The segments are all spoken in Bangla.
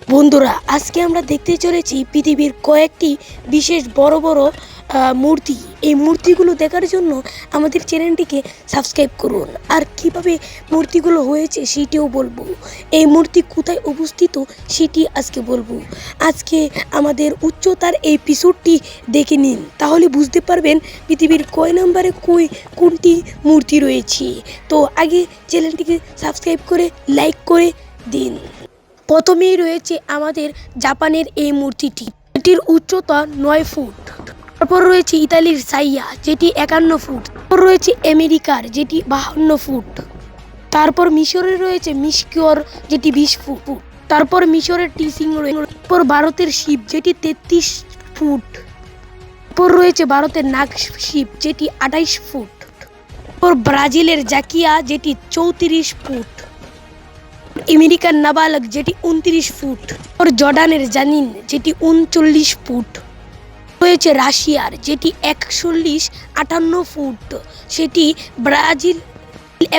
বন্ধুরা, আজকে আমরা দেখতে চলেছি পৃথিবীর কয়েকটি বিশেষ বড় বড় মূর্তি। এই মূর্তিগুলো দেখার জন্য আমাদের চ্যানেলটিকে সাবস্ক্রাইব করুন। আর কিভাবে মূর্তিগুলো হয়েছে সেটিও বলবো। এই মূর্তি কোথায় অবস্থিত সেটি আজকে বলবো। আজকে আমাদের উচ্চতার এই এপিসোডটি দেখে নিন, তাহলে বুঝতে পারবেন পৃথিবীর কয় নম্বরে কোনটি মূর্তি রয়েছে। তো আগে চ্যানেলটিকে সাবস্ক্রাইব করে লাইক করে দিন। প্রথমেই রয়েছে আমাদের জাপানের এই মূর্তিটি, এটির উচ্চতা 9 ফুট। তারপর রয়েছে ইতালির সাইয়া, যেটি 51 ফুট। তারপর রয়েছে আমেরিকার, যেটি 52 ফুট। তারপর মিশরে রয়েছে মিশকিওর, যেটি 20 ফুট। তারপর মিশরের টিসিং রয়েছে। তারপর ভারতের শিব, যেটি 33 ফুট। তারপর রয়েছে ভারতের নাগ শিব, যেটি 28 ফুট। তারপর ব্রাজিলের জাকিয়া, যেটি 34 ফুট। আমেরিকার নাবালক, যেটি 29 ফুট। और জর্ডানের জানিন, যেটি 39 ফুট। রয়েছে রাশিয়ার, যেটি 4158 ফুট, সেটি ব্রাজিল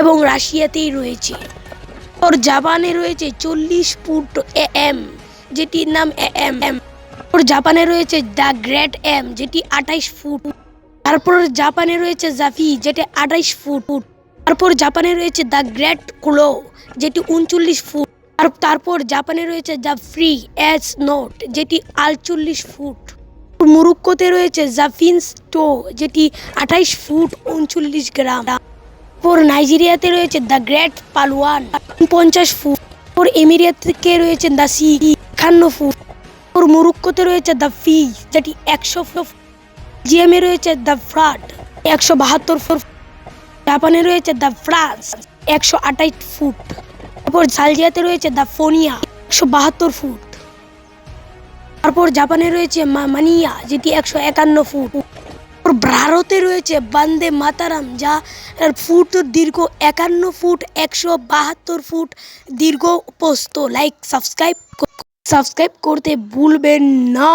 এবং রাশিয়াতেই রয়েছে। और জাপানে রয়েছে 40 ফুট এম, যেটির নাম এম। और জাপানে রয়েছে দ্য গ্রেট এম, যেটি 28 ফুট। তারপর জাপানে রয়েছে জাফি, যেটি 28 ফুট। তারপর জাপানে রয়েছে দ্য গ্রেট ক্লো, যেটি 39 ফুট। আর তারপর জাপানে রয়েছে দ্য ফ্রি এস নোট, যেটি 48 ফুট। মরক্কোতে রয়েছে জাফিন্স টো, যেটি 28 ফুট 39 গ্রাম। তারপর নাইজেরিয়াতে রয়েছে দ্য গ্রেট পালওয়ান, 50 ফুট। তারপর এমিরিয়াতে রয়েছে দ্য সি, 51 ফুট। তারপর মরক্কোতে রয়েছে দ্য ফি, যেটি 100 ফুট। জিএমে রয়েছে দ্য ফ্রাড, 172 ফুট। জাপানে রয়েছে দ্য ফ্রান্স, 128 ফুট। তারপর জালজিয়াতে রয়েছে দ্য ফোনিয়া, 172 ফুট। তারপর জাপানে রয়েছে মানিয়া, যেটি 151 ফুট। ভারতে রয়েছে বন্দে মাতারাম, যা ফুট দীর্ঘ 51 ফুট 172 ফুট দীর্ঘ প্রস্থ। লাইক সাবস্ক্রাইব করতে ভুলবেন না।